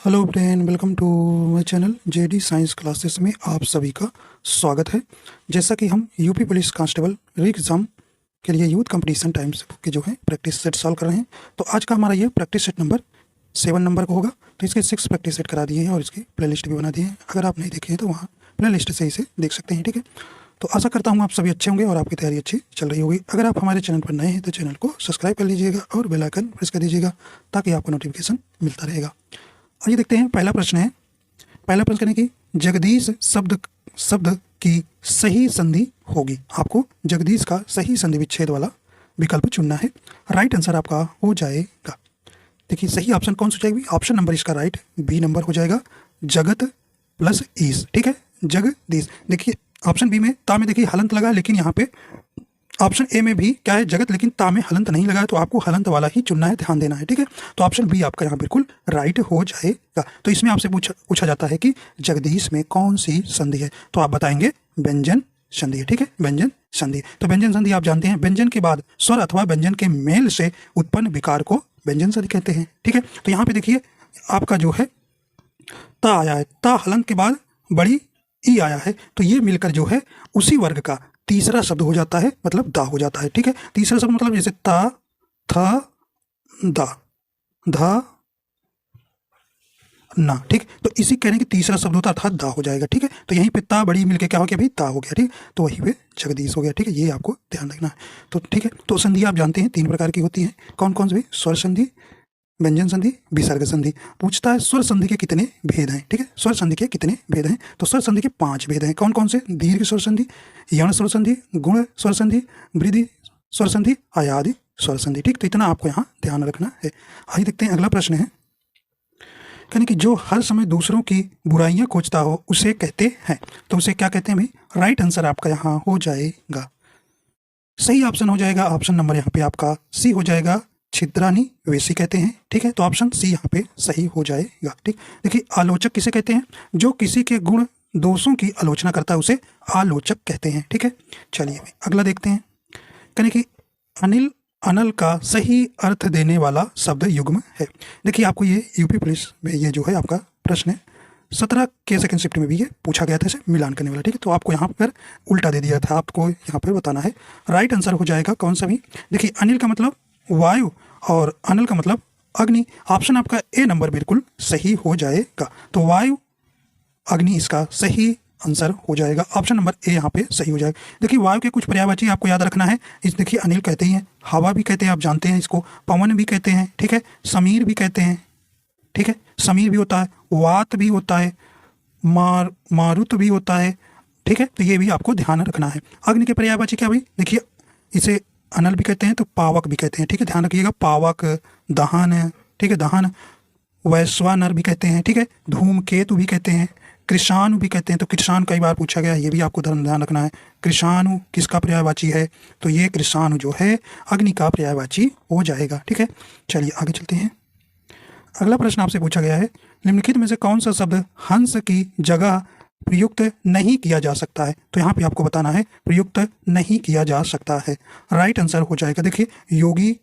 Hello friend, welcome to my channel JD science classes में आप सभी का स्वागत है। जैसा कि हम UP police constable re exam के लिए यूथ कंपटीशन टाइम्स के जो है प्रैक्टिस सेट सॉल्व कर रहे हैं, तो आज का हमारा ये प्रैक्टिस सेट नंबर 7 नंबर का होगा। तो इसके 6 प्रैक्टिस सेट करा दिए हैं और इसकी प्लेलिस्ट भी बना दी है। अगर आप नहीं देखे हैं तो वहाँ प्लेलिस्ट से इसे देख सकते हैं, ठीक है। तो आशा करता हूँ आप सभी अच्छे होंगे और आपकी तैयारी अच्छी चल रही होगी। अगर आप हमारे चैनल पर नए हैं तो चैनल को सब्सक्राइब कर लीजिएगा और बेल आइकन प्रेस कर दीजिएगा ताकि आपको नोटिफिकेशन मिलता रहेगा। आइए देखते हैं, पहला प्रश्न है। पहला प्रश्न है कि जगदीश शब्द की सही संधि होगी। आपको जगदीश का सही संधि विच्छेद वाला विकल्प चुनना है। राइट आंसर आपका हो जाएगा, देखिए सही ऑप्शन कौन सा हो जाएगी। ऑप्शन नंबर इसका राइट बी नंबर हो जाएगा, जगत प्लस ईस, ठीक है, जगदीश। देखिए ऑप्शन बी में ता में देखिए हलंत लगा है, लेकिन यहाँ पे ऑप्शन ए में भी क्या है, जगत, लेकिन ता में हलंत नहीं लगा है, तो आपको हलंत वाला ही चुनना है, ध्यान देना है, ठीक है। तो ऑप्शन बी आपका यहाँ बिल्कुल राइट हो जाएगा। तो इसमें आपसे पूछा जाता है कि जगदीश में कौन सी संधि है, तो आप बताएंगे व्यंजन संधि है, ठीक है, व्यंजन संधि। तो व्यंजन संधि आप जानते हैं, व्यंजन के बाद स्वर अथवा व्यंजन के मेल से उत्पन्न विकार को व्यंजन संधि कहते हैं, ठीक है। तो यहाँ पे देखिए आपका जो है ता आया है, ता हलंत के बाद बड़ी ई आया है, तो ये मिलकर जो है उसी वर्ग का तीसरा शब्द हो जाता है, मतलब दा हो जाता है, ठीक है। तीसरा शब्द मतलब जैसे ता, था, दा, धा, ना, ठीक। तो इसी कहने की तीसरा शब्द होता है अर्थात दा हो जाएगा, ठीक है। तो यहीं पे ता बड़ी मिलके क्या हो गया भाई, ता हो गया, ठीक। तो वहीं पे जगदीश हो गया, ठीक है। ये आपको ध्यान रखना है। तो ठीक है, तो संधि आप जानते हैं 3 प्रकार की होती हैं। कौन कौन सी भाई, स्वर संधि, व्यंजन संधि, विसर्ग संधि। पूछता है स्वर संधि के कितने भेद हैं, ठीक है, स्वर संधि के कितने भेद हैं। तो स्वर संधि के 5 भेद हैं। कौन कौन से, दीर्घ स्वर संधि, यण स्वर संधि, गुण स्वर संधि, वृद्धि स्वर संधि, आयादि स्वर संधि, ठीक। तो इतना आपको यहाँ ध्यान रखना है। आइए देखते हैं, अगला प्रश्न है, यानी कि जो हर समय दूसरों की बुराइयां खोजता हो उसे कहते हैं। तो उसे क्या कहते हैं भाई। राइट आंसर आपका यहाँ हो जाएगा, सही ऑप्शन हो जाएगा, ऑप्शन नंबर यहाँ पे आपका सी हो जाएगा, छिद्रानी वेशी कहते हैं, ठीक है। तो ऑप्शन सी यहाँ पे सही हो जाएगा, ठीक। देखिए आलोचक किसे कहते हैं, जो किसी के गुण दोषों की आलोचना करता है उसे आलोचक कहते हैं, ठीक है। चलिए अगला देखते हैं, कहने कि अनिल अनल का सही अर्थ देने वाला शब्द युग्म है। देखिए आपको ये यूपी पुलिस में ये जो है आपका प्रश्न है 17 के सेकंड शिफ्ट में भी ये पूछा गया था, इसे मिलान करने वाला, ठीक है। तो आपको यहाँ पर उल्टा दे दिया था, आपको यहाँ पर बताना है। राइट आंसर हो जाएगा कौन सा भी, देखिए अनिल का मतलब वायु और अनल का मतलब अग्नि। ऑप्शन आपका ए नंबर बिल्कुल सही हो जाएगा। तो वायु अग्नि इसका सही आंसर हो जाएगा, ऑप्शन नंबर ए यहाँ पे सही हो जाएगा। देखिए वायु के कुछ पर्यायवाची आपको याद रखना है। इस देखिए अनिल कहते ही हैं, हवा भी कहते हैं, आप जानते हैं इसको, पवन भी कहते हैं, ठीक है, समीर भी कहते हैं, ठीक है, समीर भी होता है, वात भी होता है, मारुत भी होता है, ठीक है। तो ये भी आपको ध्यान रखना है। अग्नि के पर्यायवाची क्या भाई, देखिए इसे अनल भी कहते हैं तो पावक भी कहते हैं, ठीक है, ध्यान रखिएगा, पावक, दहन, ठीक है, दहन, वैश्वानर भी कहते हैं, ठीक है, धूमकेतु भी कहते हैं, कृषाणु भी कहते हैं। तो कृषाणु कई बार पूछा गया, ये भी आपको ध्यान रखना है। कृषाणु किसका पर्यायवाची है, तो ये कृषाणु जो है अग्नि का पर्यायवाची हो जाएगा, ठीक है। चलिए आगे चलते हैं, अगला प्रश्न आपसे पूछा गया है, निम्नलिखित में से कौन सा शब्द हंस की जगह प्रयुक्त नहीं किया जा सकता है। तो यहाँ पे आपको बताना है प्रयुक्त नहीं किया जा सकता है। राइट आंसर हो जाएगा, देखिए योगी,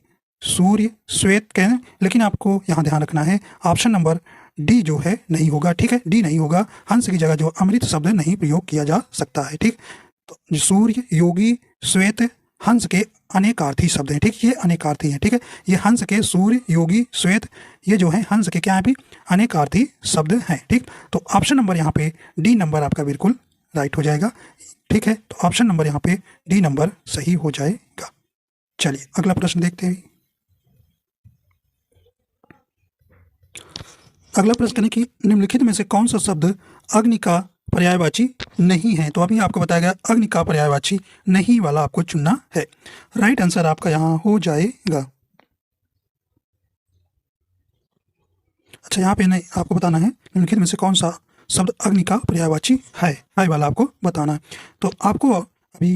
सूर्य, श्वेत कह, लेकिन आपको यहाँ ध्यान रखना है ऑप्शन नंबर डी जो है नहीं होगा, ठीक है, डी नहीं होगा। हंस की जगह जो अमृत शब्द नहीं प्रयोग किया जा सकता है, ठीक। तो सूर्य, योगी, श्वेत हंस के अनेकार्थी शब्द हैं, ठीक, ये अनेकार्थी हैं, ठीक है। ये हंस के, सूर्य, योगी, श्वेत, ये जो है हंस के क्या है भी अनेकार्थी शब्द हैं, ठीक। तो ऑप्शन नंबर यहाँ पे डी नंबर आपका बिल्कुल राइट हो जाएगा, ठीक है। तो ऑप्शन नंबर यहाँ पे डी नंबर सही हो जाएगा। चलिए अगला प्रश्न देखते हैं। अगला प्रश्न है कि निम्नलिखित में से कौन सा शब्द अग्नि का पर्यायवाची नहीं है। तो अभी आपको बताया गया अग्नि का पर्यायवाची नहीं वाला आपको चुनना है। राइट आंसर आपका यहाँ हो जाएगा। अच्छा यहाँ पे नहीं, आपको बताना है निम्नलिखित में से कौन सा शब्द अग्नि का पर्यायवाची है वाला आपको बताना है। तो आपको अभी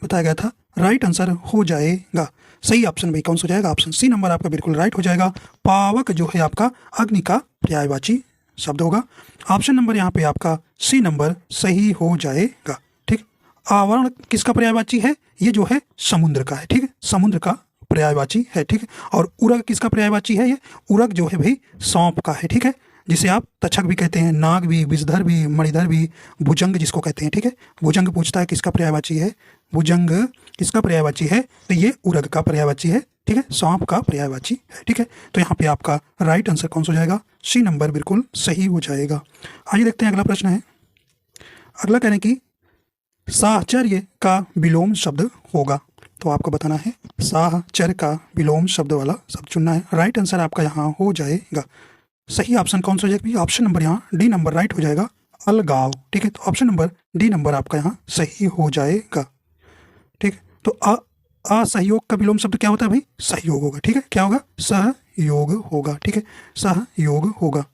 बताया गया था, राइट आंसर हो जाएगा, सही ऑप्शन भाई कौन सा हो जाएगा, ऑप्शन सी नंबर आपका बिल्कुल राइट हो जाएगा। पावक जो है आपका अग्नि का पर्यायवाची शब्द होगा। ऑप्शन नंबर यहाँ पे आपका सी नंबर सही हो जाएगा, ठीक। आवरण किसका पर्यायवाची है, ये जो है समुद्र का है, ठीक है, समुद्र का पर्यायवाची है, ठीक है। और उरग किसका पर्यायवाची है, ये उरग जो है भाई सौंप का है, ठीक है। जिसे आप तक्षक भी कहते हैं, नाग भी, विषधर भी, मणिधर भी, भुजंग जिसको कहते हैं, ठीक है। भुजंग पूछता है किसका पर्यायवाची है, भुजंग किसका पर्यायवाची है, तो ये उरग का पर्यायवाची है, ठीक है, सांप का पर्यायवाची है, ठीक है। तो यहाँ पे आपका राइट आंसर कौन सा हो जाएगा, सी नंबर बिल्कुल सही हो जाएगा। आइए देखते हैं अगला प्रश्न है। अगला कह रहे हैं कि साहचर्य का विलोम शब्द होगा, तो आपको बताना है साहचर्य का विलोम शब्द वाला शब्द चुनना है। राइट आंसर आपका यहाँ हो जाएगा, सही ऑप्शन कौन सा हो जाएगा, ऑप्शन नंबर यहाँ डी नंबर राइट हो जाएगा, अलगाव, ठीक है। तो ऑप्शन नंबर डी नंबर आपका यहाँ सही हो जाएगा, ठीक है। तो असहयोग का विलोम शब्द क्या होता है भाई, सहयोग होगा, ठीक है। क्या होगा, सहयोग होगा, ठीक है, सहयोग होगा।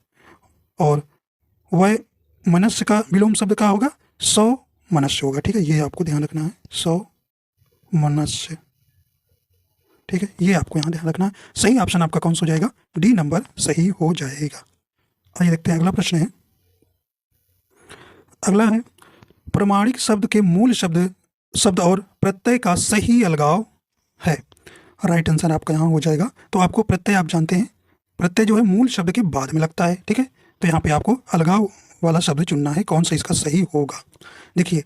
और वह मनुष्य का विलोम शब्द क्या होगा, सौ मनुष्य होगा, ठीक है, ये आपको ध्यान रखना है, सौ मनुष्य, ठीक है, ये आपको यहाँ ध्यान रखना है। सही ऑप्शन आपका कौन सा हो जाएगा, डी नंबर सही हो जाएगा। आइए देखते हैं अगला प्रश्न है। अगला है प्रमाणिक शब्द के मूल शब्द और प्रत्यय का सही अलगाव है। राइट आंसर आपका यहाँ हो जाएगा। तो आपको प्रत्यय आप जानते हैं, प्रत्यय जो है मूल शब्द के बाद में लगता है, ठीक है। तो यहाँ पे आपको अलगाव वाला शब्द चुनना है, कौन सा इसका सही होगा। देखिए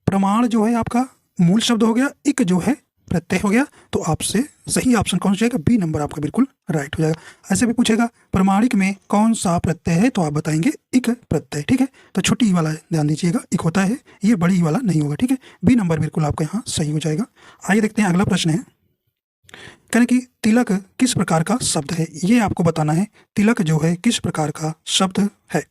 प्रमाण जो है आपका मूल शब्द हो गया, इक जो है प्रत्यय हो गया, तो आपसे सही ऑप्शन कौन सा जाएगा, बी नंबर आपका बिल्कुल राइट हो जाएगा। ऐसे भी पूछेगा प्रमाणिक में कौन सा प्रत्यय है, तो आप बताएंगे इक प्रत्यय, ठीक है। तो छोटी ई वाला ध्यान दीजिएगा, इक होता है, ये बड़ी ई वाला नहीं होगा, ठीक है। बी नंबर बिल्कुल आपका यहाँ सही हो जाएगा। आइए देखते हैं अगला प्रश्न है। कहने कि तिलक किस प्रकार का शब्द है, ये आपको बताना है। तिलक जो है किस प्रकार का शब्द है,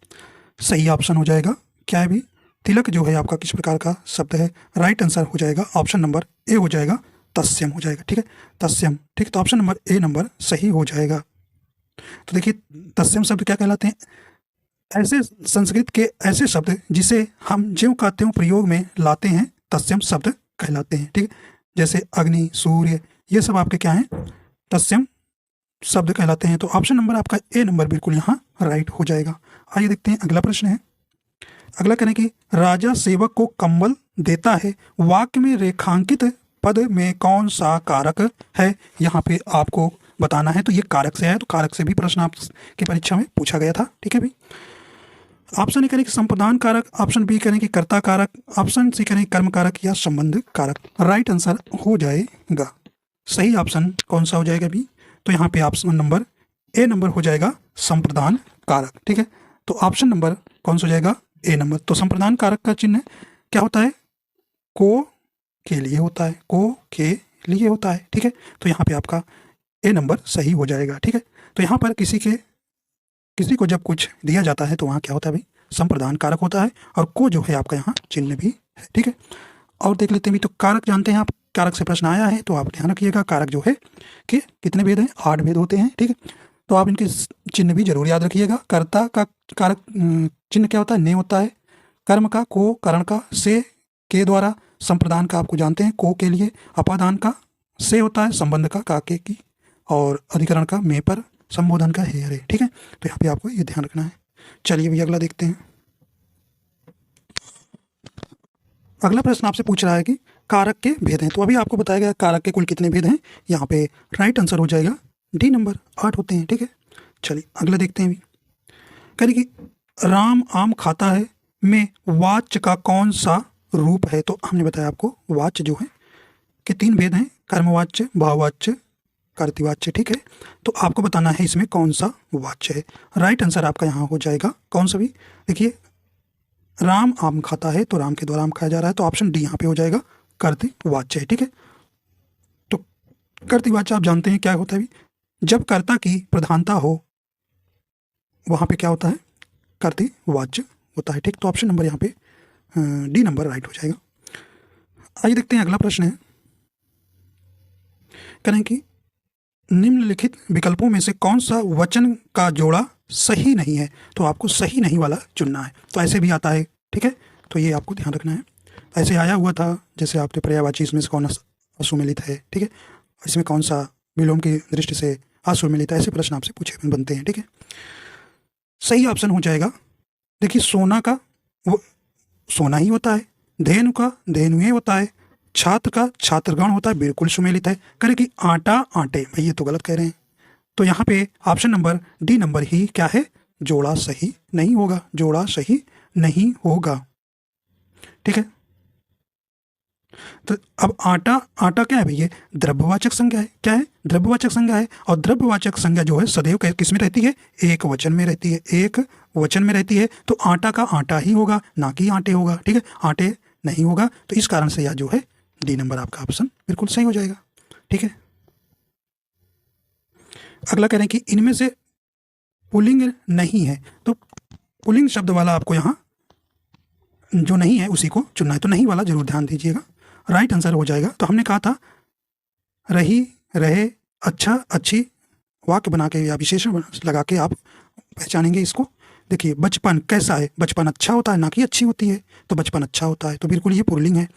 सही ऑप्शन हो जाएगा क्या है भी, तिलक जो है आपका किस प्रकार का शब्द है। राइट आंसर हो जाएगा ऑप्शन नंबर ए हो जाएगा, तस्यम हो जाएगा, ठीक है, तस्यम, ठीक। तो ऑप्शन नंबर ए नंबर सही हो जाएगा। तो देखिए तस्यम शब्द क्या कहलाते हैं, ऐसे संस्कृत के ऐसे शब्द जिसे हम ज्यों का त्यों प्रयोग में लाते हैं तस्यम शब्द कहलाते हैं, ठीक है। जैसे अग्नि, सूर्य, ये सब आपके क्या हैं, तस्यम शब्द कहलाते हैं। तो ऑप्शन नंबर आपका ए नंबर बिल्कुल यहाँ राइट हो जाएगा। आइए देखते हैं अगला प्रश्न है। अगला करें कि राजा सेवक को कंबल देता है, वाक्य में रेखांकित पद में कौन सा कारक है, यहाँ पे आपको बताना है। तो ये कारक से है, तो कारक से भी प्रश्न आपकी परीक्षा में पूछा गया था, ठीक है भाई। ऑप्शन ए करें कि संप्रदान कारक, ऑप्शन बी करें कि कर्ता कारक, ऑप्शन सी करें कर्म कारक या संबंध कारक। राइट आंसर हो जाएगा, सही ऑप्शन कौन सा हो जाएगा भी, तो यहाँ पे ऑप्शन नंबर ए नंबर हो जाएगा संप्रदान कारक, ठीक है। तो ऑप्शन नंबर कौन सा हो जाएगा, ए नंबर। तो संप्रदान कारक का चिन्ह क्या होता है, को के लिए होता है, को के लिए होता है, ठीक है। तो यहाँ पे आपका ए नंबर सही हो जाएगा, ठीक है। तो यहाँ पर किसी को जब कुछ दिया जाता है तो वहाँ क्या होता है भाई, संप्रदान कारक होता है, और को जो है आपका यहाँ चिन्ह भी है, ठीक है। और देख लेते हैं भी, तो कारक जानते हैं आप, कारक से प्रश्न आया है तो आप ध्यान रखिएगा। कारक जो है कि कितने भेद हैं, 8 भेद होते हैं, ठीक है। तो आप इनके चिन्ह भी जरूर याद रखिएगा। कर्ता का कारक चिन्ह क्या होता है, ने होता है, कर्म का को, करण का से के द्वारा, संप्रदान का आपको जानते हैं को के लिए, अपादान का से होता है, संबंध का काके की, और अधिकरण का में पर, संबोधन का हे हरे, ठीक है। तो यहाँ पे आपको ये ध्यान रखना है। चलिए भैया अगला देखते हैं। अगला प्रश्न आपसे पूछ रहा है कि कारक के भेद हैं, तो अभी आपको बताया गया कारक के कुल कितने भेद हैं। यहाँ पे राइट आंसर हो जाएगा डी नंबर, 8 होते हैं, ठीक है। चलिए अगला देखते हैं। कह कि राम आम खाता है में वाच्य का कौन सा रूप है, तो हमने बताया आपको वाच्य जो है कि 3 भेद हैं, कर्मवाच्य, भाववाच्य, कर्तृवाच्य, ठीक है। तो आपको बताना है इसमें कौन सा वाच्य है। राइट आंसर आपका यहाँ हो जाएगा कौन सा भी, देखिए राम आम खाता है तो राम के द्वारा आम खाया जा रहा है, तो ऑप्शन डी यहाँ पे हो जाएगा कर्तृवाच्य है, ठीक है। तो कर्तृवाच्य आप जानते हैं क्या होता है, जब कर्ता की प्रधानता हो वहाँ पे क्या होता है, कर्तृवाच्य होता है, ठीक। तो ऑप्शन नंबर यहाँ पे डी नंबर राइट हो जाएगा। आइए देखते हैं अगला प्रश्न है। करें कि निम्नलिखित विकल्पों में से कौन सा वचन का जोड़ा सही नहीं है, तो आपको सही नहीं वाला चुनना है। तो ऐसे भी आता है, ठीक है, तो ये आपको ध्यान रखना है। ऐसे आया हुआ था जैसे आपके पर्यायवाची, इसमें से कौन असुमेलित है, ठीक है, इसमें कौन सा विलोम की दृष्टि से असुमेलित है, ऐसे प्रश्न आपसे पूछे बनते हैं, ठीक है। सही ऑप्शन हो जाएगा, देखिए सोना का वो सोना ही होता है, धेनु का धेनुए होता है, छात्र का छात्रगण होता है, बिल्कुल सुमेलित है। करें कि आटा आटे, भाई ये तो गलत कह रहे हैं, तो यहाँ पे ऑप्शन नंबर डी नंबर ही क्या है, जोड़ा सही नहीं होगा, जोड़ा सही नहीं होगा। ठीक है, तो अब आटा, आटा क्या है भैया, द्रव्यवाचक संज्ञा है। क्या है, द्रव्यवाचक संज्ञा है। और द्रव्यवाचक संज्ञा जो है सदैव किस में रहती है, एक वचन में रहती है, एक वचन में रहती है। तो आटा का आटा ही होगा, ना कि आटे होगा। ठीक है, आटे नहीं होगा। तो इस कारण से यह जो है डी नंबर आपका ऑप्शन बिल्कुल सही हो जाएगा। ठीक है, अगला कह रहे हैं कि इनमें से पुल्लिंग नहीं है। तो पुल्लिंग शब्द वाला आपको यहाँ जो नहीं है उसी को चुनना है। तो नहीं वाला जरूर ध्यान दीजिएगा, राइट आंसर हो जाएगा। तो हमने कहा था रही, रहे, अच्छा, अच्छी, वाक्य बना के या विशेषण लगा के आप पहचानेंगे इसको। देखिए, बचपन कैसा है, बचपन अच्छा होता है, ना कि अच्छी होती है। तो बचपन अच्छा होता है, तो बिल्कुल ये पुल्लिंग है।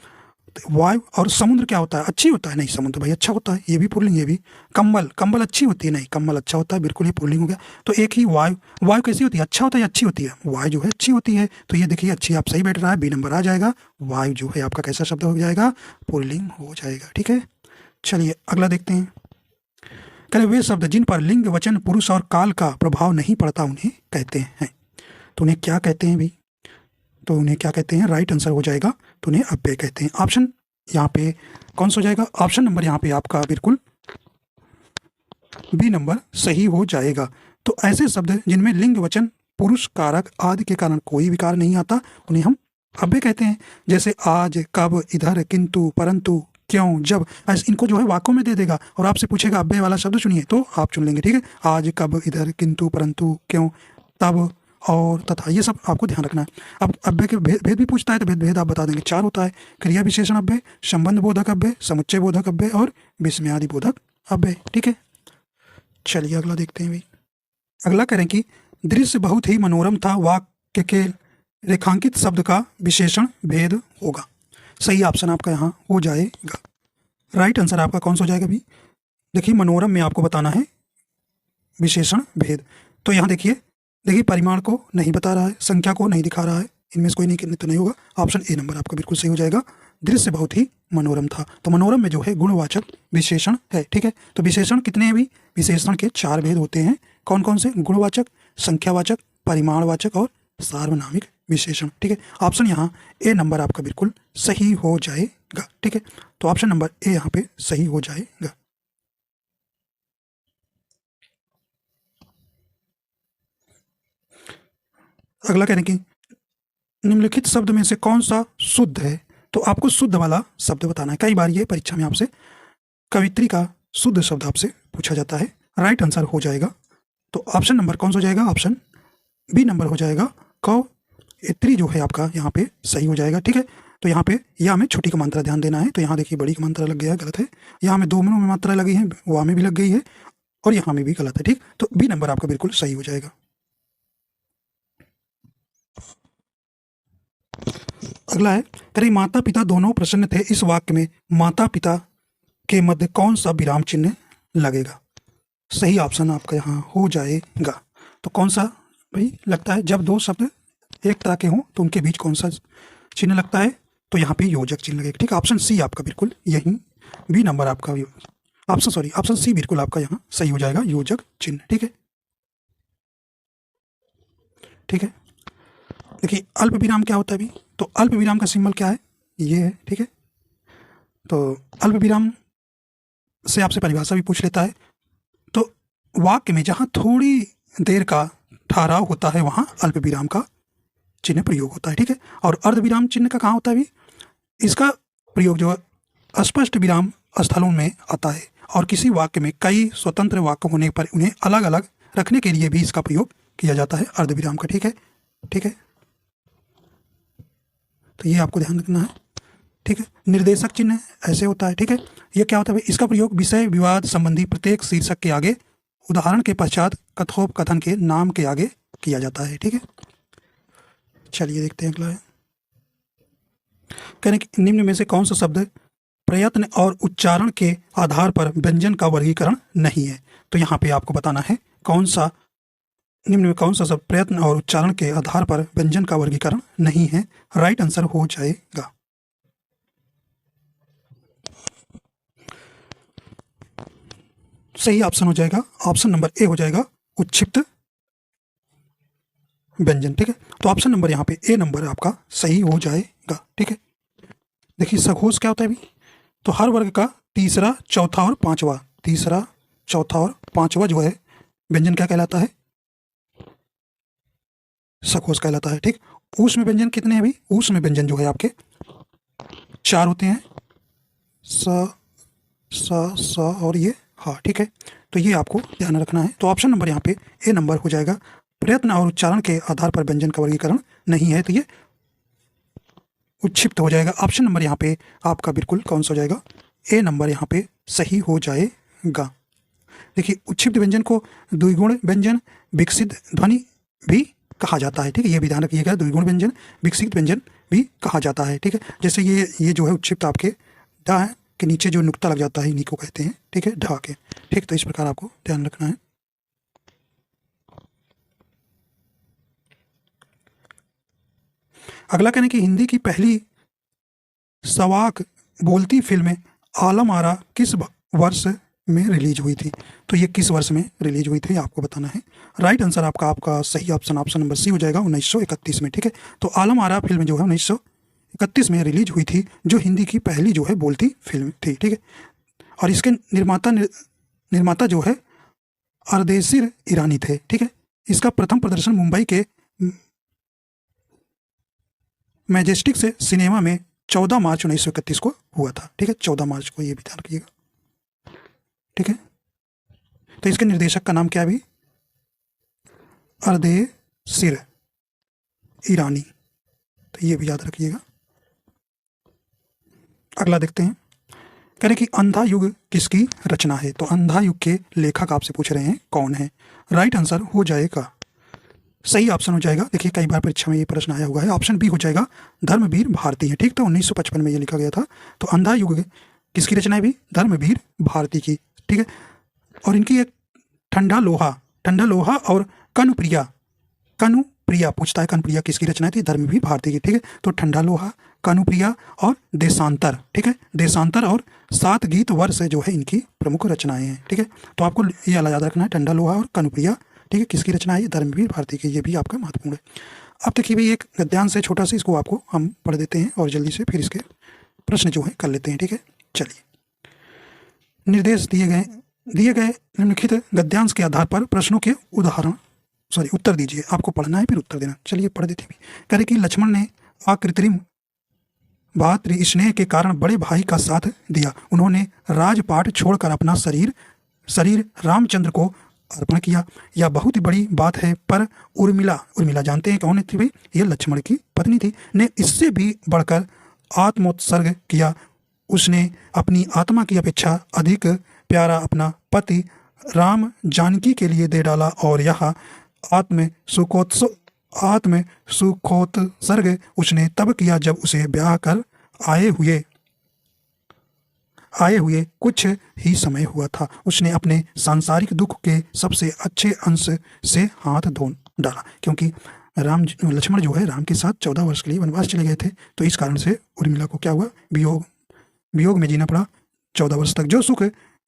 वायु और समुद्र क्या होता है, अच्छी होता है, नहीं समुद्र भाई अच्छा होता है, ये भी पुल्लिंग, ये भी। कंबल, कंबल अच्छी होती है, नहीं कम्बल अच्छा होता है, बिल्कुल ये पुल्लिंग हो गया। तो एक ही वायु, वायु कैसी होती है, अच्छा होता है या अच्छी होती है, वायु जो है अच्छी होती है। तो ये देखिए अच्छी आप सही बैठ रहा है, बी नंबर आ जाएगा। वायु जो है आपका कैसा शब्द हो जाएगा, पुल्लिंग हो जाएगा। ठीक है, चलिए अगला देखते हैं। कह रहे वे शब्द जिन पर लिंग, वचन, पुरुष और काल का प्रभाव नहीं पड़ता उन्हें कहते हैं। तो उन्हें क्या कहते हैं भाई, तो उन्हें क्या कहते हैं, राइट आंसर हो जाएगा। तो उन्हें अव्यय कहते हैं। ऑप्शन यहाँ पे कौन सा हो जाएगा, ऑप्शन नंबर यहाँ पे आपका बिल्कुल बी नंबर सही हो जाएगा। तो ऐसे शब्द जिनमें लिंग, वचन, पुरुष, कारक आदि के कारण कोई विकार नहीं आता उन्हें हम अव्यय कहते हैं। जैसे आज, कब, इधर, किंतु, परंतु, क्यों, जब, ऐसे इनको जो है वाक्यों में दे देगा और आपसे पूछेगा अव्यय वाला शब्द चुनिए, तो आप चुन लेंगे। ठीक है, आज, कब, इधर, किंतु, परंतु, क्यों, तब और तथा, ये सब आपको ध्यान रखना है। अब अव्यय के भेद भी पूछता है तो भेद आप बता देंगे। 4 होता है, क्रिया विशेषण अव्यय, संबंध बोधक अव्यय, समुच्चय बोधक अव्यय और विस्मयादि बोधक अव्यय। ठीक है, चलिए अगला देखते हैं भाई। अगला करें कि दृश्य बहुत ही मनोरम था, वाक्य के रेखांकित शब्द का विशेषण भेद होगा। सही ऑप्शन आपका यहाँ हो जाएगा। राइट आंसर आपका कौन सा हो जाएगा भाई, देखिए मनोरम में आपको बताना है विशेषण भेद। तो यहाँ देखिए, परिमाण को नहीं बता रहा है, संख्या को नहीं दिखा रहा है, इनमें से कोई नहीं तो नहीं होगा। ऑप्शन ए नंबर आपका बिल्कुल सही हो जाएगा। दृश्य बहुत ही मनोरम था, तो मनोरम में जो है गुणवाचक विशेषण है। ठीक है, तो विशेषण कितने हैं भी, विशेषण के 4 भेद होते हैं। कौन कौन से, गुणवाचक, संख्यावाचक, परिमाणवाचक और सार्वनामिक विशेषण। ठीक है, ऑप्शन यहाँ ए नंबर आपका बिल्कुल सही हो जाएगा। ठीक है, तो ऑप्शन नंबर ए यहाँ पे सही हो जाएगा। अगला कह रहे हैं कि निम्नलिखित शब्द में से कौन सा शुद्ध है। तो आपको शुद्ध वाला शब्द बताना है। कई बार ये परीक्षा में आपसे कवित्री का शुद्ध शब्द आपसे पूछा जाता है। राइट आंसर हो जाएगा। तो ऑप्शन नंबर कौन सा हो जाएगा, ऑप्शन बी नंबर हो जाएगा। कवित्री जो है आपका यहाँ पे सही हो जाएगा। ठीक है, तो यहाँ पे या में छोटी का मात्रा ध्यान देना है। तो यहाँ देखिए बड़ी का मात्रा लग गया, गलत है। यहाँ में दोनों में मात्रा लगी है, वहाँ में भी लग गई है और यहाँ में भी गलत है। ठीक, तो बी नंबर आपका बिल्कुल सही हो जाएगा। अगला है, तेरे माता पिता दोनों प्रसन्न थे, इस वाक्य में माता पिता के मध्य कौन सा विराम चिन्ह लगेगा। सही ऑप्शन आपका यहाँ हो जाएगा। तो कौन सा भाई लगता है, जब दो शब्द एक तरह के हों तो उनके बीच कौन सा चिन्ह लगता है, तो यहाँ पे योजक चिन्ह लगेगा। ठीक है, ऑप्शन सी आपका बिल्कुल यही, बी नंबर आपका ऑप्शन सी बिल्कुल आपका यहाँ सही हो जाएगा, योजक चिन्ह। ठीक है, ठीक है, देखिए अल्प विराम क्या होता है अभी, तो अल्प विराम का सिंबल क्या है, ये है। ठीक है, तो अल्प विराम से आपसे परिभाषा भी पूछ लेता है। तो वाक्य में जहाँ थोड़ी देर का ठहराव होता है वहाँ अल्प विराम का चिन्ह प्रयोग होता है। ठीक है, और अर्ध विराम चिन्ह का कहाँ होता है अभी, इसका प्रयोग जो अस्पष्ट विराम स्थलों में आता है और किसी वाक्य में कई स्वतंत्र वाक्य होने पर उन्हें अलग अलग रखने के लिए भी इसका प्रयोग किया जाता है अर्ध विराम का। ठीक है, ठीक है, तो ये आपको ध्यान रखना है। ठीक है, निर्देशक चिन्ह ऐसे होता है। ठीक है, ये क्या होता है, इसका प्रयोग विषय विवाद संबंधी प्रत्येक शीर्षक के आगे, उदाहरण के पश्चात कथोपकथन के नाम के आगे किया जाता है। ठीक है, चलिए देखते हैं अगला है। कहने कि निम्न में से कौन सा शब्द प्रयत्न और उच्चारण के आधार पर व्यंजन का वर्गीकरण नहीं है। तो यहाँ पे आपको बताना है कौन सा, निम्न में कौन सा शब्द प्रयत्न और उच्चारण के आधार पर व्यंजन का वर्गीकरण नहीं है। राइट आंसर हो जाएगा। सही ऑप्शन हो जाएगा ऑप्शन नंबर ए हो जाएगा उच्छिप्त व्यंजन। ठीक है, तो ऑप्शन नंबर यहाँ पे ए नंबर आपका सही हो जाएगा। ठीक है, देखिए सघोष क्या होता है अभी, तो हर वर्ग का तीसरा, चौथा और पांचवा, तीसरा, चौथा और पांचवा जो है व्यंजन क्या कहलाता है, सघोष कहलाता है। ठीक, ऊष्म व्यंजन कितने हैं अभी, ऊष्म व्यंजन जो है आपके 4 होते हैं, स और ये हाँ। ठीक है, तो ये आपको ध्यान रखना है। तो ऑप्शन नंबर यहाँ पे ए नंबर हो जाएगा। प्रयत्न और उच्चारण के आधार पर व्यंजन का वर्गीकरण नहीं है, तो ये उच्छिप्त हो जाएगा। ऑप्शन नंबर यहाँ पे आपका बिल्कुल कौन सा हो जाएगा, ए नंबर यहाँ पे सही हो जाएगा। देखिए उच्छिप्त व्यंजन को द्विगुण व्यंजन, विकसित ध्वनि भी कहा जाता है। ठीक है, ये भी ध्यान रखिएगा, द्विगुण व्यंजन, विकसित व्यंजन भी कहा जाता है। ठीक है, जैसे ये जो है उच्छिप्त आपके ढ के नीचे जो नुक्ता लग जाता है इन्हीं को कहते हैं। ठीक है, ढ के। ठीक, तो इस प्रकार आपको ध्यान रखना है। अगला कहने की हिंदी की पहली सवाक बोलती फिल्म आलम आरा किस वर्ष में रिलीज हुई थी, तो ये किस वर्ष में रिलीज हुई थी आपको बताना है। राइट आंसर आपका सही ऑप्शन ऑप्शन नंबर सी हो जाएगा 1931 में। ठीक है, तो आलम आरा फिल्म जो है 1931 में रिलीज हुई थी, जो हिंदी की पहली जो है बोलती फिल्म थी। ठीक है, और इसके निर्माता जो है अरदेशीर ईरानी थे। ठीक है, इसका प्रथम प्रदर्शन मुंबई के मैजेस्टिक से सिनेमा में 14 मार्च 1931 को हुआ था। ठीक है, 14 मार्च को, ये भी ध्यान रखिएगा। ठीक है, तो इसके निर्देशक का नाम क्या है अभी, अरदेशीर ईरानी, तो ये भी याद रखिएगा। अगला देखते हैं, कह रहे कि अंधा युग किसकी रचना है, तो अंधा युग के लेखक आपसे पूछ रहे हैं कौन है। राइट आंसर हो जाएगा, सही ऑप्शन हो जाएगा। देखिए कई बार परीक्षा में ये प्रश्न आया हुआ है, ऑप्शन बी हो जाएगा धर्मवीर भारती है। ठीक, तो 1955 में ये लिखा गया था। तो अंधा युग किसकी रचना है भी, धर्मवीर भारती की। ठीक है, और इनकी एक ठंडा लोहा और कनुप्रिया पूछता है, कनुप्रिया किसकी रचना थी, धर्मवीर भारती की। ठीक है, तो ठंडा लोहा, कनुप्रिया और देशांतर। ठीक है, देशांतर और 7 गीत वर्ष जो है इनकी प्रमुख रचनाएं हैं। ठीक है, तो आपको ये याद रखना है, ठंडा लोहा और कनुप्रिया। ठीक है, किसकी रचना है, धर्मवीर भारती की, ये भी आपका महत्वपूर्ण है। अब देखिए भाई एक गद्यांश है छोटा सा, इसको आपको हम पढ़ देते हैं और जल्दी से फिर इसके प्रश्न जो है कर लेते हैं। ठीक है, चलिए, निर्देश दिए गए निम्नलिखित गद्यांश के आधार पर प्रश्नों के उत्तर दीजिए। आपको पढ़ना है फिर उत्तर देना। चलिए पढ़ देते हैं। कह रहे कि लक्ष्मण ने अकृत्रिम भातृ स्नेह के कारण बड़े भाई का साथ दिया। उन्होंने राजपाट छोड़कर अपना शरीर रामचंद्र को अर्पण किया। यह बहुत ही बड़ी बात है, पर उर्मिला जानते हैं कौन थी भाई, यह लक्ष्मण की पत्नी थी, ने इससे भी बढ़कर आत्मोत्सर्ग किया। उसने अपनी आत्मा की अपेक्षा अधिक प्यारा अपना पति राम जानकी के लिए दे डाला, और यह आत्म सुखोत्सर्ग उसने तब किया जब उसे ब्याह कर आए हुए कुछ ही समय हुआ था। उसने अपने सांसारिक दुख के सबसे अच्छे अंश से हाथ धो डाला, क्योंकि लक्ष्मण जो है राम के साथ 14 वर्ष के लिए वनवास चले गए थे, तो इस कारण से उर्मिला को क्या हुआ, वियोग में जीना पड़ा 14 वर्ष तक। जो सुख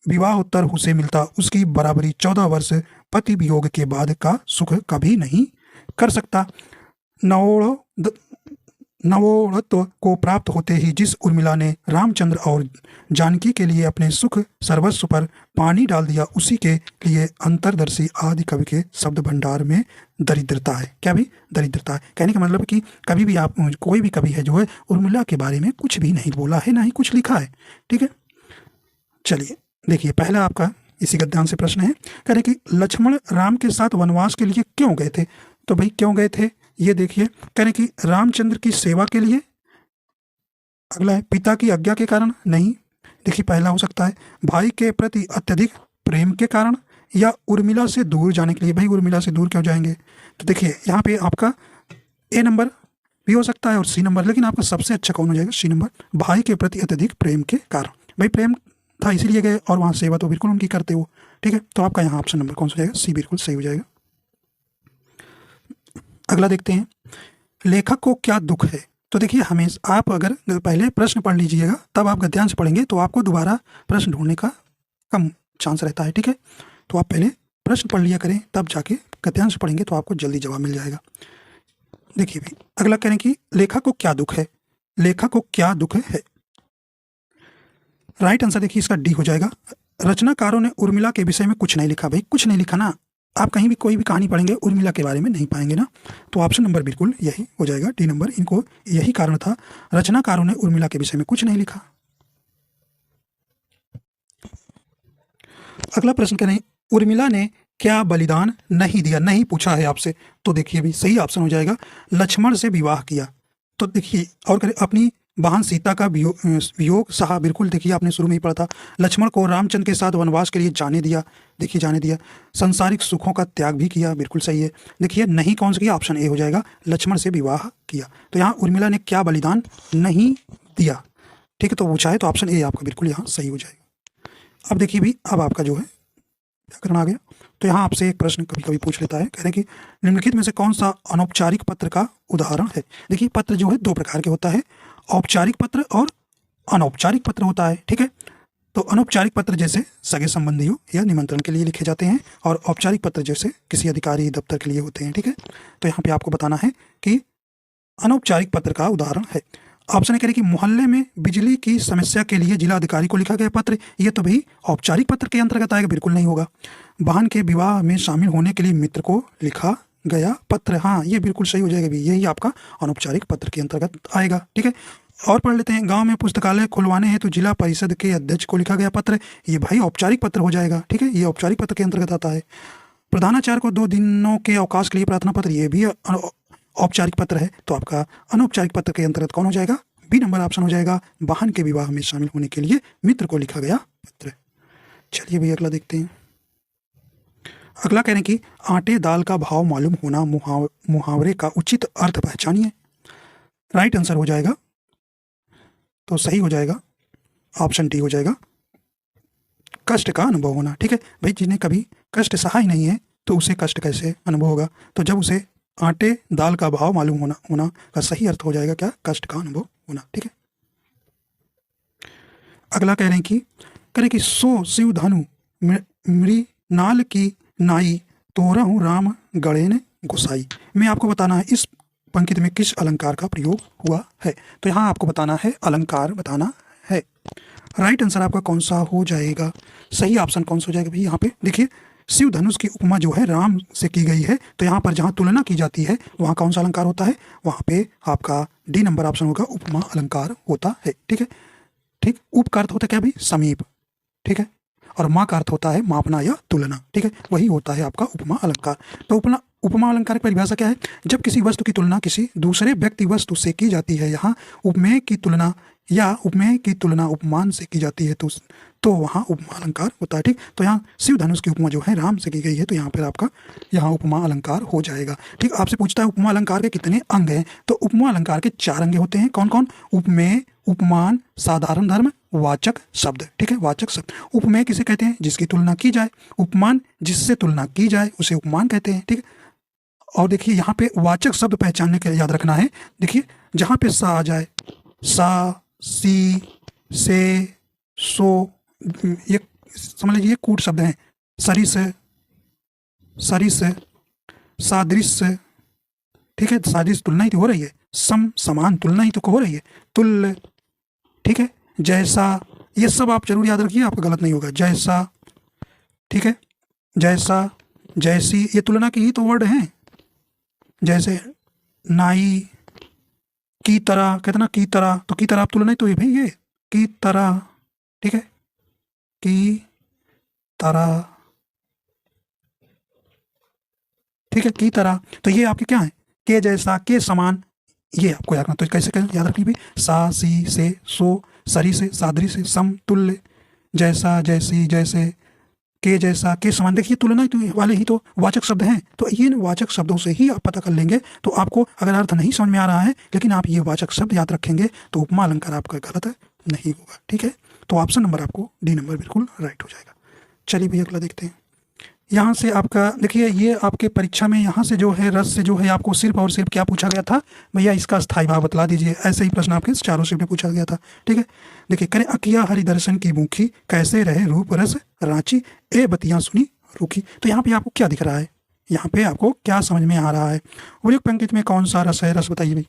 विवाहोत्तर उसे मिलता, उसकी बराबरी 14 वर्ष पति वियोग के बाद का सुख कभी नहीं कर सकता। नवोत्व को प्राप्त होते ही जिस उर्मिला ने रामचंद्र और जानकी के लिए अपने सुख सर्वस्व पर पानी डाल दिया, उसी के लिए अंतरदर्शी आदि कवि के शब्द भंडार में दरिद्रता है। क्या भी दरिद्रता है, कहने का मतलब कि कभी भी आप कोई भी कवि है जो है उर्मिला के बारे में कुछ भी नहीं बोला है, ना ही कुछ लिखा है। ठीक है, चलिए देखिए पहला आपका इसी गद्यांश से प्रश्न है। कह रहे कि लक्ष्मण राम के साथ वनवास के लिए क्यों गए थे, तो भाई क्यों गए थे ये देखिए। कह रहे कि रामचंद्र की सेवा के लिए। अगला है पिता की आज्ञा के कारण नहीं। देखिए पहला हो सकता है भाई के प्रति अत्यधिक प्रेम के कारण, या उर्मिला से दूर जाने के लिए। भाई उर्मिला से दूर क्यों जाएंगे, तो देखिए यहाँ पे आपका ए नंबर भी हो सकता है और सी नंबर, लेकिन आपका सबसे अच्छा कौन हो जाएगा, सी नंबर, भाई के प्रति अत्यधिक प्रेम के कारण। भाई प्रेम था इसीलिए गए, और वहाँ सेवा तो बिल्कुल उनकी करते हो। ठीक है, तो आपका यहाँ ऑप्शन नंबर कौन सा हो जाएगा, सी बिल्कुल सही हो जाएगा। अगला देखते हैं, लेखक को क्या दुख है। तो देखिए हमेशा आप अगर पहले प्रश्न पढ़ लीजिएगा तब आप गद्यांश पढ़ेंगे तो आपको दोबारा प्रश्न ढूंढने का कम चांस रहता है, ठीक है। तो आप पहले प्रश्न पढ़ लिया करें, तब जाके गद्यांश पढ़ेंगे तो आपको जल्दी जवाब मिल जाएगा। देखिए भाई, अगला कह रहे हैं कि लेखक को क्या दुख है, लेखक को क्या दुख है। राइट आंसर देखिए इसका डी हो जाएगा। रचनाकारों ने उर्मिला के विषय में कुछ नहीं लिखा। भाई कुछ नहीं लिखा ना, आप कहीं भी कोई भी कहानी पढ़ेंगे उर्मिला के बारे में नहीं पाएंगे ना, तो ऑप्शन नंबर बिल्कुल यही हो जाएगा, डी नंबर। इनको यही कारण था, रचनाकारों ने उर्मिला के विषय में कुछ नहीं लिखा। अगला प्रश्न कह रहे हैं उर्मिला ने क्या बलिदान नहीं दिया। नहीं पूछा है आपसे, तो देखिए भी सही ऑप्शन हो जाएगा लक्ष्मण से विवाह किया। तो देखिए और करें अपनी बहन सीता का वियोग सहा। बिल्कुल देखिए आपने शुरू में ही पढ़ा था। लक्ष्मण को रामचंद्र के साथ वनवास के लिए जाने दिया। देखिए जाने दिया। संसारिक सुखों का त्याग भी किया। बिल्कुल सही है। देखिए नहीं कौन सा किया, ऑप्शन ए हो जाएगा लक्ष्मण से विवाह किया। तो यहाँ उर्मिला ने क्या बलिदान नहीं दिया, ठीक है। तो पूछा है तो ऑप्शन ए आपका बिल्कुल यहाँ सही हो जाएगा। अब देखिए भी अब आपका जो है व्याकरण आ गया। तो यहाँ आपसे एक प्रश्न कभी कभी पूछ लेता है, कह रहे हैं कि निम्नलिखित में से कौन सा अनौपचारिक पत्र का उदाहरण है। देखिए पत्र जो है दो प्रकार के होता है, औपचारिक पत्र और अनौपचारिक पत्र होता है, ठीक है। तो अनौपचारिक पत्र जैसे सगे संबंधियों या निमंत्रण के लिए लिखे जाते हैं, और औपचारिक पत्र जैसे किसी अधिकारी दफ्तर के लिए होते हैं, ठीक है। तो यहाँ पे आपको बताना है कि अनौपचारिक पत्र का उदाहरण है। ऑप्शन ए कह रहे कि मोहल्ले में बिजली की समस्या के लिए जिला अधिकारी को लिखा गया पत्र। ये तो भाई औपचारिक पत्र के अंतर्गत आएगा, बिल्कुल नहीं होगा। बहन के विवाह में शामिल होने के लिए मित्र को लिखा गया पत्र, हाँ ये बिल्कुल सही हो जाएगा भी, यही आपका अनौपचारिक पत्र के अंतर्गत आएगा, ठीक है। और पढ़ लेते हैं, गांव में पुस्तकालय खुलवाने हैं तो जिला परिषद के अध्यक्ष को लिखा गया पत्र। ये भाई औपचारिक पत्र हो जाएगा, ठीक है, ये औपचारिक पत्र के अंतर्गत आता है। प्रधानाचार्य को 2 दिनों के अवकाश के लिए प्रार्थना पत्र, ये भी औपचारिक पत्र है। तो आपका अनौपचारिक पत्र के अंतर्गत कौन हो जाएगा, बी नंबर ऑप्शन हो जाएगा, बहन के विवाह में शामिल होने के लिए मित्र को लिखा गया पत्र। चलिए भैया अगला देखते हैं। अगला कह रहे हैं कि आटे दाल का भाव मालूम होना मुहावरे का उचित अर्थ पहचानिए। राइट आंसर हो जाएगा, तो सही हो जाएगा ऑप्शन डी हो जाएगा, कष्ट का अनुभव होना, ठीक है। भाई जिन्हें कभी कष्ट सहा ही नहीं है तो उसे कष्ट कैसे अनुभव होगा, तो जब उसे आटे दाल का भाव मालूम होना का सही अर्थ हो जाएगा क्या, कष्ट का अनुभव होना, ठीक है। अगला कह रहे हैं कि सो शिव धनु मृणाल की नाई तोरहु राम गणेन गोसाई में आपको बताना है इस पंक्ति में किस अलंकार का प्रयोग हुआ है। तो यहाँ आपको बताना है, अलंकार बताना है। राइट आंसर आपका कौन सा हो जाएगा, सही ऑप्शन कौन सा हो जाएगा भाई। यहाँ पे देखिए शिव धनुष की उपमा जो है राम से की गई है, तो यहाँ पर जहाँ तुलना की जाती है वहाँ कौन सा अलंकार होता है, वहाँ पे आपका डी नंबर ऑप्शन होगा, उपमा अलंकार होता है, ठीक है। ठीक, उप का अर्थ होता है क्या भाई, समीप, ठीक है, और माँ का अर्थ होता है मापना या तुलना, ठीक है, वही होता है आपका उपमा अलंकार। तो उपमा अलंकार की परिभाषा क्या है, जब किसी वस्तु की तुलना किसी दूसरे व्यक्ति वस्तु से की जाती है, यहाँ उपमेय की तुलना या उपमेय की तुलना उपमान से की जाती है, तो वहाँ उपमा अलंकार होता है, ठीक। तो यहाँ शिव धनुष की उपमा जो है राम से की गई है, तो यहाँ पर आपका यहाँ उपमा अलंकार हो जाएगा, ठीक। आपसे पूछता है उपमा अलंकार के कितने अंग हैं, तो उपमा अलंकार के 4 अंग होते हैं, कौन कौन, उपमेय, उपमान, साधारण धर्म, वाचक शब्द, ठीक है, वाचक शब्द। उपमेय किसे कहते हैं, जिसकी तुलना की जाए, उपमान जिससे तुलना की जाए उसे उपमान कहते हैं, ठीक है। और देखिए यहाँ पे वाचक शब्द पहचानने के लिए याद रखना है, देखिए जहाँ पे सा आ जाए, सा, सी, से, सो, ये समझ लीजिए कूट शब्द हैं, सरिस, सरिस, सादृश्य, ठीक है, सादृश्य तुलना ही तो हो रही है, सम समान तुलना ही तो हो रही है, तुल्य, ठीक है, जैसा, ये सब आप जरूर याद रखिए, आपका गलत नहीं होगा, जैसा, ठीक है, जैसा, जैसी, ये तुलना के ही तो वर्ड हैं, जैसे नाई, की तरह, कहते ना की तरह, तो की तरह आप तुलना ही तो है भाई, ये की तरह, ठीक है, की तरह, ठीक है, की तरह, तो ये आपके क्या है, के जैसा, के समान, ये आपको याद रखना। तो कैसे याद रखनी भाई, सा, सी, से, सो, सरी से, सादरी से, सम, तुल्य, जैसा, जैसी, जैसे, के जैसा, के समान, देखिए तुलना तो वाले ही तो वाचक शब्द हैं, तो ये वाचक शब्दों से ही आप पता कर लेंगे। तो आपको अगर अर्थ नहीं समझ में आ रहा है लेकिन आप ये वाचक शब्द याद रखेंगे तो उपमा अलंकार आपका गलत नहीं होगा, ठीक है। तो ऑप्शन नंबर आपको डी नंबर बिल्कुल राइट हो जाएगा। चलिए भैया अगला देखते हैं। यहाँ से आपका देखिए, ये आपके परीक्षा में यहाँ से जो है रस से जो है आपको सिर्फ और सिर्फ क्या पूछा गया था, भैया इसका स्थायी भाव बतला दीजिए। ऐसे ही प्रश्न आपके चारों शिफ्ट में पूछा गया था, ठीक है। देखिए, करे अकिया हरिदर्शन की मुखी, कैसे रहे रूप रस रांची, ए बतियां सुनी रूखी। तो यहाँ पे आपको क्या दिख रहा है, यहाँ पे आपको क्या समझ में आ रहा है, उर्वरक पंक्ति में कौन सा रस है, रस बताइए भाई।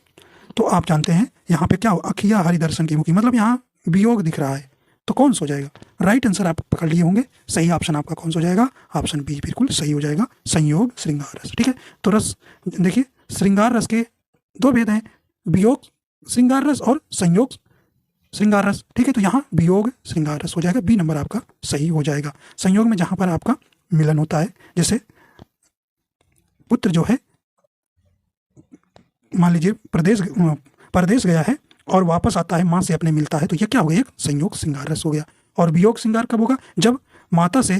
तो आप जानते हैं यहाँ पे क्या हो, अखिया हरिदर्शन की मुखी, मतलब यहाँ वियोग दिख रहा है। तो कौन सा हो जाएगा, राइट आंसर आप पकड़ लिए होंगे। सही ऑप्शन आपका कौन सा हो जाएगा, ऑप्शन बी बिल्कुल सही हो जाएगा, संयोग श्रृंगार रस, ठीक है। तो रस देखिए, श्रृंगार रस के दो भेद हैं, वियोग श्रृंगार रस और संयोग श्रृंगार रस, ठीक है। तो यहाँ वियोग श्रृंगार रस हो जाएगा, बी नंबर आपका सही हो जाएगा। संयोग में जहाँ पर आपका मिलन होता है, जैसे पुत्र जो है मान लीजिए परदेश गया है और वापस आता है, माँ से अपने मिलता है, तो ये क्या हो गया, एक संयोग श्रृंगार रस हो गया। और वियोग श्रृंगार कब होगा, जब माता से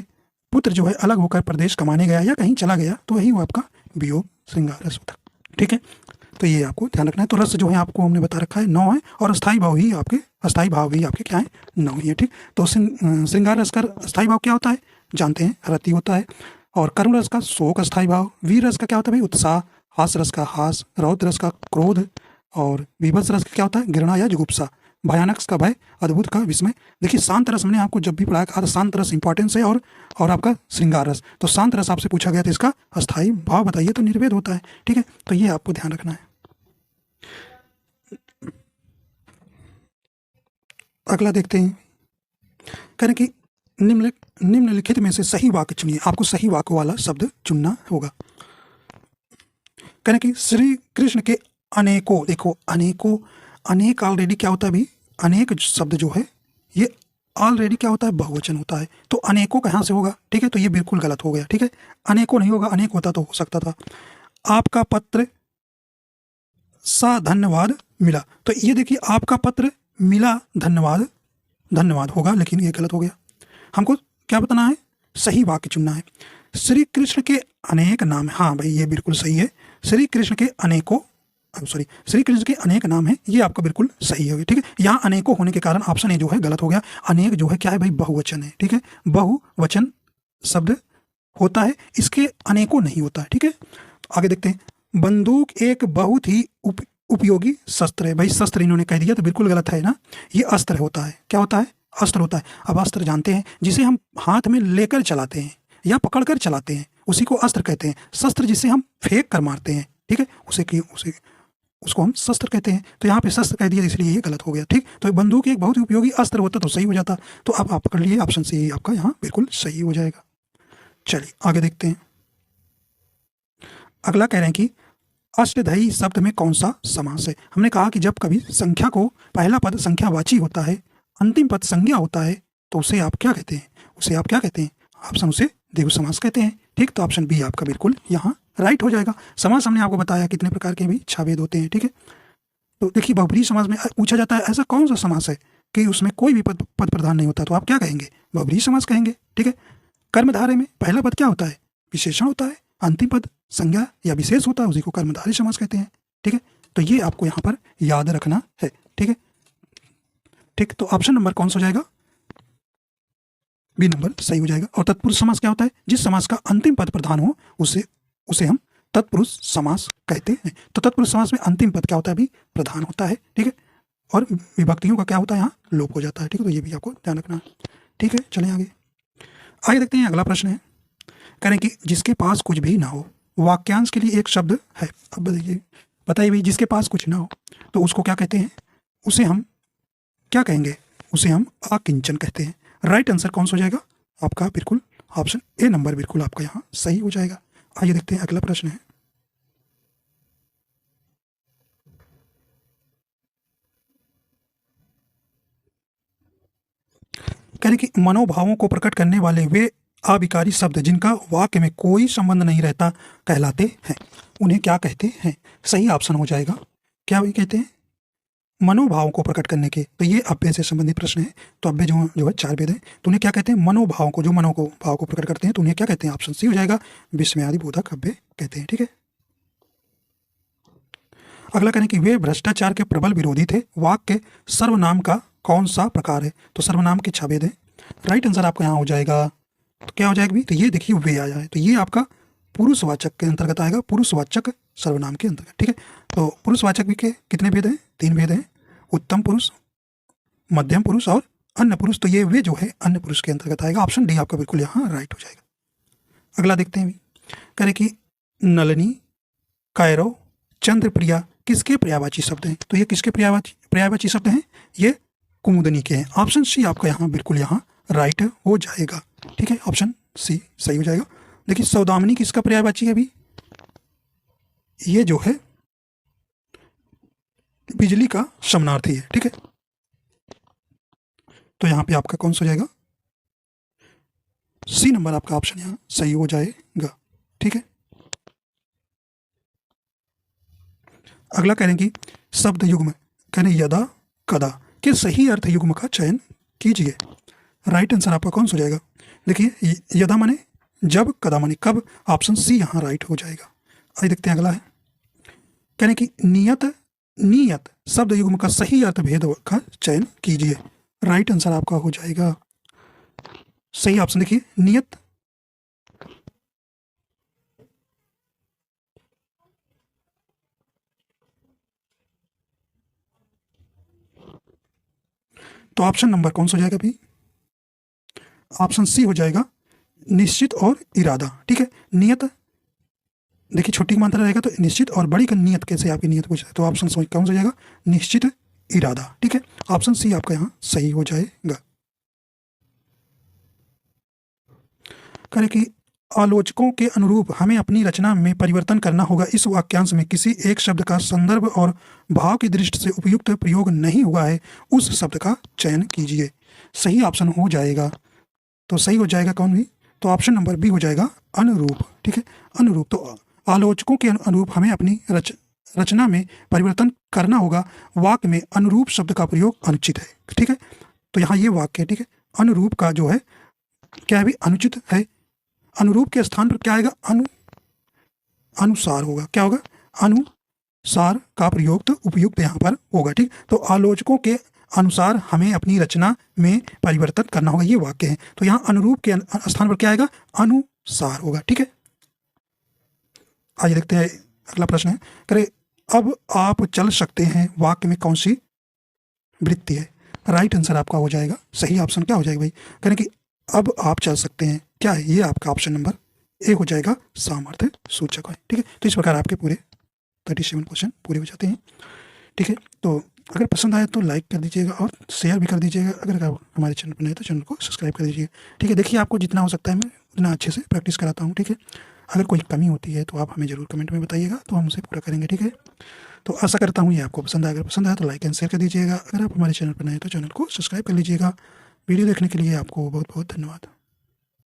पुत्र जो है अलग होकर प्रदेश कमाने गया या कहीं चला गया, तो वही वो आपका वियोग श्रृंगार रस होता है, ठीक है। तो ये आपको ध्यान रखना है। तो रस जो है आपको हमने बता रखा है 9 है, और अस्थायी भाव ही आपके, अस्थायी भाव भी आपके क्या है, 9 ही है, ठीक। तो श्रृंगार रस का अस्थायी भाव क्या होता है, जानते हैं, रति होता है। और कर्म रस का शोक अस्थायी भाव, वीर रस का क्या होता है भाई, उत्साह, हास रस का हास, रौद्र रस का क्रोध, और विभत्स रस का क्या होता है, घृणा या जुगुप्सा, भयानक का भय, अद्भुत का विस्मय। देखिए, शांत रस हमने आपको जब भी पढ़ाया था, शांत रस इंपॉर्टेंस है, और आपका श्रृंगार रस। तो शांत रस आपसे पूछा गया था, इसका अस्थायी भाव बताइए, तो निर्वेद होता है, ठीक है। तो ये आपको ध्यान रखना है। अगला देखते हैं, कह रहे कि निम्नलिखित में से सही वाक्य चुनिए। आपको सही वाक्य वाला शब्द चुनना होगा। कह रहे कि श्री कृष्ण के अनेकों, देखो अनेकों, अनेक ऑलरेडी क्या होता है भाई, अनेक शब्द जो है ये ऑलरेडी क्या होता है, बहुवचन होता है। तो अनेकों कहाँ से होगा, ठीक है। तो ये बिल्कुल गलत हो गया, ठीक है। अनेकों नहीं होगा, अनेक होता तो हो सकता था। आपका पत्र सा धन्यवाद मिला, तो ये देखिए आपका पत्र मिला धन्यवाद, धन्यवाद होगा, लेकिन ये गलत हो गया। हमको क्या बताना है, सही वाक्य चुनना है। श्री कृष्ण के अनेक नाम, हाँ भाई ये बिल्कुल सही है। श्री कृष्ण के अनेकों, सॉरी, श्री कृष्ण के अनेक नाम है, ये आपका बिल्कुल सही होगा, ठीक है। यहाँ अनेकों होने के कारण ऑप्शन ए जो है गलत हो गया। अनेक जो है क्या है भाई, बहुवचन है, ठीक है। बहुवचन शब्द होता है, इसके अनेकों नहीं होता है, ठीक है। आगे देखते हैं, बंदूक एक बहुत ही उपयोगी शस्त्र है। भाई शस्त्र इन्होंने कह दिया तो बिल्कुल गलत है ना, ये अस्त्र होता है। क्या होता है, अस्त्र होता है। अब अस्त्र जानते हैं, जिसे हम हाथ में लेकर चलाते हैं या पकड़कर चलाते हैं, उसी को अस्त्र कहते हैं। शस्त्र जिसे हम फेंक कर मारते हैं, ठीक है, उसको हम शस्त्र कहते हैं। तो यहाँ पे शस्त्र कह दिया, इसलिए ये गलत हो गया, ठीक। तो बंदूक एक बहुत ही उपयोगी अस्त्र होता तो सही हो जाता। तो अब आप पकड़ लिए, ऑप्शन सी आपका यहाँ बिल्कुल सही हो जाएगा। चलिए आगे देखते हैं। अगला कह रहे हैं कि अष्टधाई शब्द में कौन सा समास है। हमने कहा कि जब कभी संख्या को पहला पद संख्यावाची होता है, अंतिम पद संज्ञा होता है, तो उसे आप क्या कहते हैं, उसे आप क्या कहते हैं, ऑप्शन उसे द्विगु समास कहते हैं, ठीक। तो ऑप्शन बी आपका बिल्कुल यहाँ राइट हो जाएगा। समास हमने आपको बताया कितने प्रकार के भी 6 भेद होते हैं, ठीक है। तो देखिए, बहुब्रीहि समास में पूछा जाता है ऐसा कौन सा समास है कि उसमें कोई भी पद प्रधान नहीं होता, तो आप क्या कहेंगे, बहुब्रीहि समास कहेंगे, ठीक है। कर्मधारय में पहला पद क्या होता है, विशेषण होता है, अंतिम पद संज्ञा या विशेष होता है, उसी को कर्मधारय समास कहते हैं, ठीक है। तो ये आपको यहाँ पर याद रखना है, ठीक है, ठीक। तो ऑप्शन नंबर कौन सा हो जाएगा, बी नंबर सही हो जाएगा। और तत्पुरुष समास क्या होता है, जिस समास का अंतिम पद प्रधान हो उसे हम तत्पुरुष समास कहते हैं। तो तत्पुरुष समास में अंतिम पद क्या होता है अभी, प्रधान होता है, ठीक है। और विभक्तियों का क्या होता है, यहाँ लोप हो जाता है, ठीक है। तो ये भी आपको ध्यान रखना है, ठीक है। चलिए आगे देखते हैं। अगला प्रश्न है, करें कि जिसके पास कुछ भी ना हो, वाक्यांश के लिए एक शब्द है। अब बताइए भाई, जिसके पास कुछ ना हो तो उसको क्या कहते हैं, उसे हम क्या कहेंगे, उसे हम अकिंचन कहते हैं। राइट आंसर कौन सा हो जाएगा आपका, बिल्कुल ऑप्शन ए नंबर बिल्कुल आपका यहाँ सही हो जाएगा। आइए देखते हैं अगला प्रश्न है, कह रहे कि मनोभावों को प्रकट करने वाले वे अविकारी शब्द जिनका वाक्य में कोई संबंध नहीं रहता कहलाते हैं, उन्हें क्या कहते हैं। सही ऑप्शन हो जाएगा, क्या वही कहते हैं, मनोभावों को प्रकट करने के। तो ये अव्यय से संबंधित प्रश्न है। तो अव्यय जो है 4 भेद है, तो उन्हें क्या कहते हैं, मनोभावों को, जो भाव को प्रकट करते हैं, तो उन्हें क्या कहते हैं, ऑप्शन सी हो जाएगा, विस्मयादि बोधक अव्यय कहते हैं, ठीक है। अगला करें कि वे भ्रष्टाचार के प्रबल विरोधी थे, वाक्य सर्वनाम का कौन सा प्रकार है। तो सर्वनाम के 6 भेद है। राइट आंसर आपका यहाँ हो जाएगा तो क्या हो जाएगा भी, तो ये देखिए वे आ जाए, तो ये आपका पुरुषवाचक के अंतर्गत आएगा, पुरुषवाचक सर्वनाम के अंतर्गत, ठीक है। तो पुरुषवाचक भी के कितने भेद हैं, 3 भेद हैं, उत्तम पुरुष, मध्यम पुरुष और अन्य पुरुष। तो ये वे जो है अन्य पुरुष के अंतर्गत आएगा। ऑप्शन डी आपका बिल्कुल यहाँ राइट हो जाएगा। अगला देखते हैं, कह रहे कि नलिनी, कैरव, चंद्रप्रिया किसके पर्यायवाची शब्द हैं। तो ये किसके पर्यायवाची शब्द हैं, ये कुमुदनी के हैं। ऑप्शन सी आपका यहाँ बिल्कुल यहाँ राइट हो जाएगा, ठीक है, ऑप्शन सी सही हो जाएगा। देखिए सौदामिनी किसका पर्यायवाची है अभी, ये जो है बिजली का समानार्थी है, ठीक है। तो यहाँ पे आपका कौन सा हो जाएगा, सी नंबर आपका ऑप्शन यहाँ सही हो जाएगा, ठीक है। अगला कह रहे हैं कि शब्द युग्म, कह रहे यदा कदा के सही अर्थ युग्म का चयन कीजिए। राइट आंसर आपका कौन सा हो जाएगा, देखिए यदा माने जब, कदा माने कब, ऑप्शन सी यहाँ राइट हो जाएगा। आइए देखते हैं अगला है, कह रहे कि नियत, नियत शब्द युग्म का सही अर्थ भेद का चयन कीजिए। राइट आंसर आपका हो जाएगा सही ऑप्शन, देखिए नियत, तो ऑप्शन नंबर कौन सा हो जाएगा अभी, ऑप्शन सी हो जाएगा निश्चित और इरादा, ठीक है। नियत देखिए छोटी का मात्रा रहेगा तो निश्चित, और बड़ी का नियत कैसे आपकी नियत पूछ, तो ऑप्शन कौन सा हो जाएगा, निश्चित इरादा, ठीक है। ऑप्शन सी आपका यहाँ सही हो जाएगा। करें कि आलोचकों के अनुरूप हमें अपनी रचना में परिवर्तन करना होगा। इस वाक्यांश में किसी एक शब्द का संदर्भ और भाव की दृष्टि से उपयुक्त प्रयोग नहीं हुआ है, उस शब्द का चयन कीजिए। सही ऑप्शन हो जाएगा, तो सही हो जाएगा कौन भी, तो ऑप्शन नंबर बी हो जाएगा अनुरूप, ठीक है, अनुरूप। तो आलोचकों के अनुरूप हमें अपनी रचना में परिवर्तन करना होगा, वाक्य में अनुरूप शब्द का प्रयोग अनुचित है, ठीक है। तो यहाँ ये वाक्य है, ठीक है, अनुरूप का जो है क्या है भी अनुचित है। अनुरूप के स्थान पर क्या आएगा, अनुसार होगा, क्या होगा, अनुसार का प्रयोग तो उपयुक्त यहाँ पर होगा, ठीक। तो आलोचकों के अनुसार हमें अपनी रचना में परिवर्तन करना होगा, ये वाक्य है। तो यहाँ अनुरूप के स्थान पर क्या आएगा, अनुसार होगा, ठीक है। आइए देखते हैं अगला प्रश्न है, करे अब आप चल सकते हैं वाक्य में कौन सी वृत्ति है। राइट आंसर आपका हो जाएगा, सही ऑप्शन क्या हो जाएगा भाई, करें कि अब आप चल सकते हैं, क्या है ये आपका ऑप्शन नंबर ए हो जाएगा, सामर्थ्य सूचक है, ठीक है। तो इस प्रकार आपके पूरे 37 क्वेश्चन पूरे हो जाते हैं, ठीक है। तो अगर पसंद आए तो लाइक कर दीजिएगा और शेयर भी कर दीजिएगा। अगर आप हमारे चैनल पर नए तो चैनल को सब्सक्राइब कर दीजिए, ठीक है। देखिए आपको जितना हो सकता है मैं उतना अच्छे से प्रैक्टिस कराता हूँ, ठीक है। अगर कोई कमी होती है तो आप हमें ज़रूर कमेंट में बताइएगा, तो हम उसे पूरा करेंगे, ठीक है। तो आशा करता हूँ ये आपको पसंद आया, अगर पसंद आया तो लाइक एंड शेयर कर दीजिएगा। अगर आप हमारे चैनल पर नए तो चैनल को सब्सक्राइब कर लीजिएगा। वीडियो देखने के लिए आपको बहुत बहुत धन्यवाद।